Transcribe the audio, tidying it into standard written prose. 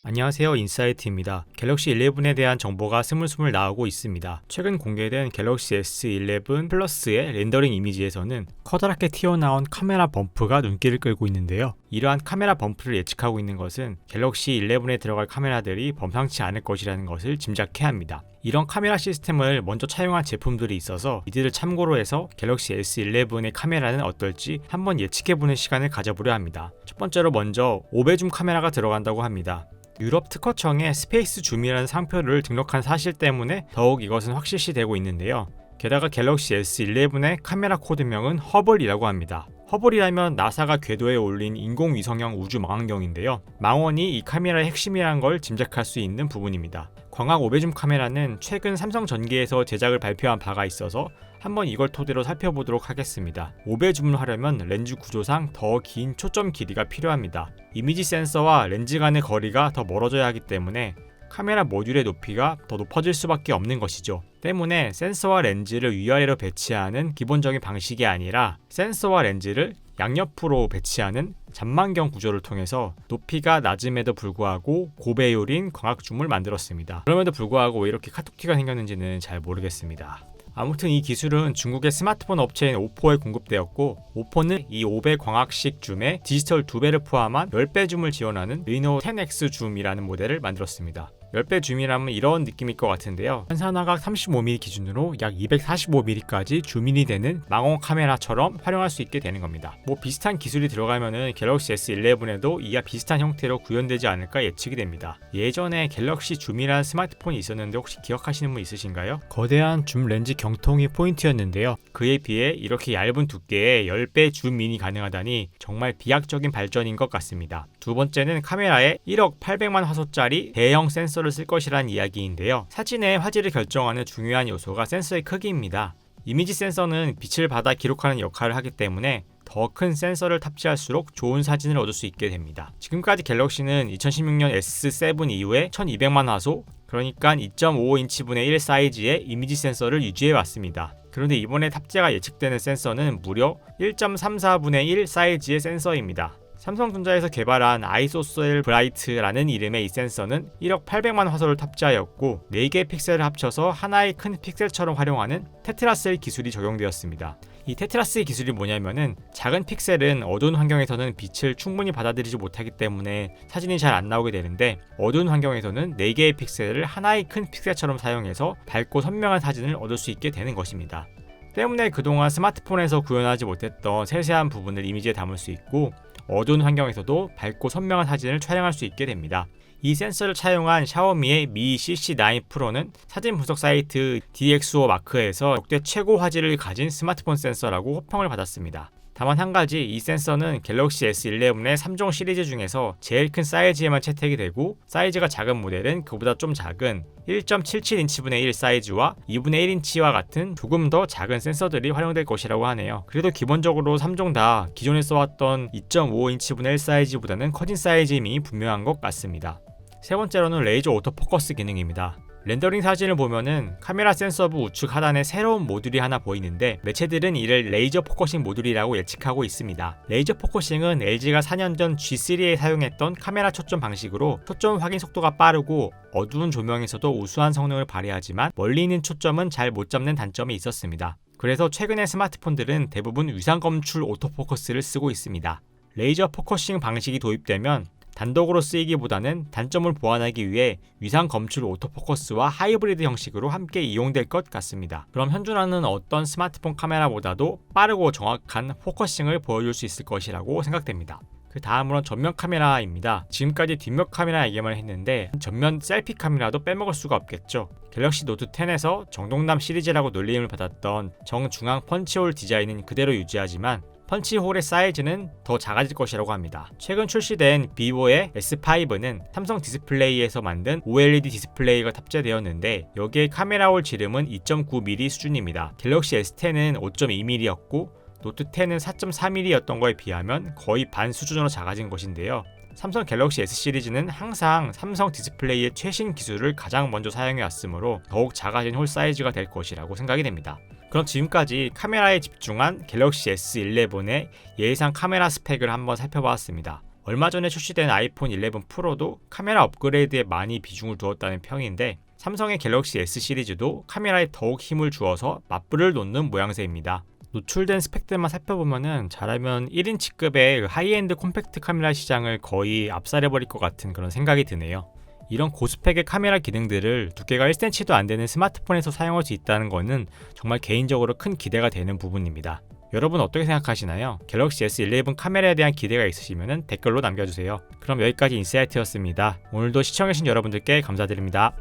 안녕하세요, 인사이트입니다. 갤럭시 11에 대한 정보가 스물스물 나오고 있습니다. 최근 공개된 갤럭시 S11 플러스의 렌더링 이미지에서는 커다랗게 튀어나온 카메라 범프가 눈길을 끌고 있는데요. 이러한 카메라 범프를 예측하고 있는 것은 갤럭시 11에 들어갈 카메라들이 범상치 않을 것이라는 것을 짐작해야 합니다. 이런 카메라 시스템을 먼저 차용한 제품들이 있어서 이들을 참고로 해서 갤럭시 S11의 카메라는 어떨지 한번 예측해보는 시간을 가져보려 합니다. 첫 번째로 먼저 5배 줌 카메라가 들어간다고 합니다. 유럽 특허청에 스페이스 줌이라는 상표를 등록한 사실 때문에 더욱 이것은 확실시되고 있는데요. 게다가 갤럭시 S11의 카메라 코드명은 허블이라고 합니다. 허블이라면 나사가 궤도에 올린 인공위성형 우주 망원경인데요. 망원이 이 카메라의 핵심이란 걸 짐작할 수 있는 부분입니다. 광학 5배 줌 카메라는 최근 삼성 전기에서 제작을 발표한 바가 있어서 한번 이걸 토대로 살펴보도록 하겠습니다. 5배 줌을 하려면 렌즈 구조상 더 긴 초점 길이가 필요합니다. 이미지 센서와 렌즈 간의 거리가 더 멀어져야 하기 때문에 카메라 모듈의 높이가 더 높아질 수밖에 없는 것이죠. 때문에 센서와 렌즈를 위아래로 배치하는 기본적인 방식이 아니라 센서와 렌즈를 양옆으로 배치하는 잔망경 구조를 통해서 높이가 낮음에도 불구하고 고배율인 광학줌을 만들었습니다. 그럼에도 불구하고 왜 이렇게 카툭튀가 생겼는지는 잘 모르겠습니다. 아무튼 이 기술은 중국의 스마트폰 업체인 오포에 공급되었고, 오포는 이 5배 광학식 줌에 디지털 2배를 포함한 10배 줌을 지원하는 리노 10X 줌이라는 모델을 만들었습니다. 10배 줌이라면 이런 느낌일 것 같은데요. 현산화각 35mm 기준으로 약 245mm까지 줌인이 되는 망원 카메라처럼 활용할 수 있게 되는 겁니다. 비슷한 기술이 들어가면은 갤럭시 S11에도 이와 비슷한 형태로 구현되지 않을까 예측이 됩니다. 예전에 갤럭시 줌이라는 스마트폰이 있었는데 혹시 기억하시는 분 있으신가요? 거대한 줌 렌즈 경통이 포인트였는데요. 그에 비해 이렇게 얇은 두께의 10배 줌인이 가능하다니 정말 비약적인 발전인 것 같습니다. 두 번째는 카메라에 1억 800만 화소짜리 대형 센서를 쓸 것이라는 이야기인데요. 사진의 화질을 결정하는 중요한 요소가 센서의 크기입니다. 이미지 센서는 빛을 받아 기록하는 역할을 하기 때문에 더 큰 센서를 탑재할수록 좋은 사진을 얻을 수 있게 됩니다. 지금까지 갤럭시는 2016년 S7 이후에 1200만 화소, 그러니까 2.55인치분의 1 사이즈의 이미지 센서를 유지해 왔습니다. 그런데 이번에 탑재가 예측되는 센서는 무려 1.34분의 1 사이즈의 센서입니다. 삼성전자에서 개발한 아이소셀 브라이트라는 이름의 이 센서는 1억 800만 화소를 탑재하였고 4개의 픽셀을 합쳐서 하나의 큰 픽셀처럼 활용하는 테트라셀 기술이 적용되었습니다. 이 테트라셀 기술이 뭐냐면은 작은 픽셀은 어두운 환경에서는 빛을 충분히 받아들이지 못하기 때문에 사진이 잘 안 나오게 되는데, 어두운 환경에서는 4개의 픽셀을 하나의 큰 픽셀처럼 사용해서 밝고 선명한 사진을 얻을 수 있게 되는 것입니다. 때문에 그동안 스마트폰에서 구현하지 못했던 세세한 부분을 이미지에 담을 수 있고, 어두운 환경에서도 밝고 선명한 사진을 촬영할 수 있게 됩니다. 이 센서를 차용한 샤오미의 미 CC9 프로는 사진 분석 사이트 DxO마크에서 역대 최고 화질을 가진 스마트폰 센서라고 호평을 받았습니다. 다만 한 가지, 이 센서는 갤럭시 S11의 3종 시리즈 중에서 제일 큰 사이즈에만 채택이 되고, 사이즈가 작은 모델은 그보다 좀 작은 1.77인치분의 1 사이즈와 2분의 1인치와 같은 조금 더 작은 센서들이 활용될 것이라고 하네요. 그래도 기본적으로 3종 다 기존에 써왔던 2.55인치분의 1 사이즈보다는 커진 사이즈임이 분명한 것 같습니다. 세 번째로는 레이저 오토포커스 기능입니다. 렌더링 사진을 보면은 카메라 센서부 우측 하단에 새로운 모듈이 하나 보이는데, 매체들은 이를 레이저 포커싱 모듈이라고 예측하고 있습니다. 레이저 포커싱은 LG가 4년 전 G3에 사용했던 카메라 초점 방식으로 초점 확인 속도가 빠르고 어두운 조명에서도 우수한 성능을 발휘하지만 멀리 있는 초점은 잘 못 잡는 단점이 있었습니다. 그래서 최근의 스마트폰들은 대부분 위상 검출 오토포커스를 쓰고 있습니다. 레이저 포커싱 방식이 도입되면 단독으로 쓰이기보다는 단점을 보완하기 위해 위상 검출 오토포커스와 하이브리드 형식으로 함께 이용될 것 같습니다. 그럼 현존하는 어떤 스마트폰 카메라보다도 빠르고 정확한 포커싱을 보여줄 수 있을 것이라고 생각됩니다. 그 다음으로는 전면 카메라입니다. 지금까지 뒷면 카메라 얘기만 했는데 전면 셀피 카메라도 빼먹을 수가 없겠죠. 갤럭시 노트 10에서 정동남 시리즈라고 놀림을 받았던 정중앙 펀치홀 디자인은 그대로 유지하지만 펀치홀의 사이즈는 더 작아질 것이라고 합니다. 최근 출시된 비보의 S5는 삼성 디스플레이에서 만든 OLED 디스플레이가 탑재되었는데, 여기에 카메라홀 지름은 2.9mm 수준입니다. 갤럭시 S10은 5.2mm였고 노트 10은 4.4mm였던 거에 비하면 거의 반 수준으로 작아진 것인데요. 삼성 갤럭시 S 시리즈는 항상 삼성 디스플레이의 최신 기술을 가장 먼저 사용해 왔으므로 더욱 작아진 홀 사이즈가 될 것이라고 생각이 됩니다. 그럼 지금까지 카메라에 집중한 갤럭시 S11의 예상 카메라 스펙을 한번 살펴봤습니다. 얼마 전에 출시된 아이폰 11 프로도 카메라 업그레이드에 많이 비중을 두었다는 평인데 삼성의 갤럭시 S 시리즈도 카메라에 더욱 힘을 주어서 맞불을 놓는 모양새입니다. 노출된 스펙들만 살펴보면은 잘하면 1인치급의 하이엔드 콤팩트 카메라 시장을 거의 압살해버릴 것 같은 그런 생각이 드네요. 이런 고스펙의 카메라 기능들을 두께가 1cm도 안 되는 스마트폰에서 사용할 수 있다는 것은 정말 개인적으로 큰 기대가 되는 부분입니다. 여러분 어떻게 생각하시나요? 갤럭시 S11 카메라에 대한 기대가 있으시면 댓글로 남겨주세요. 그럼 여기까지 인사이트였습니다. 오늘도 시청해주신 여러분들께 감사드립니다.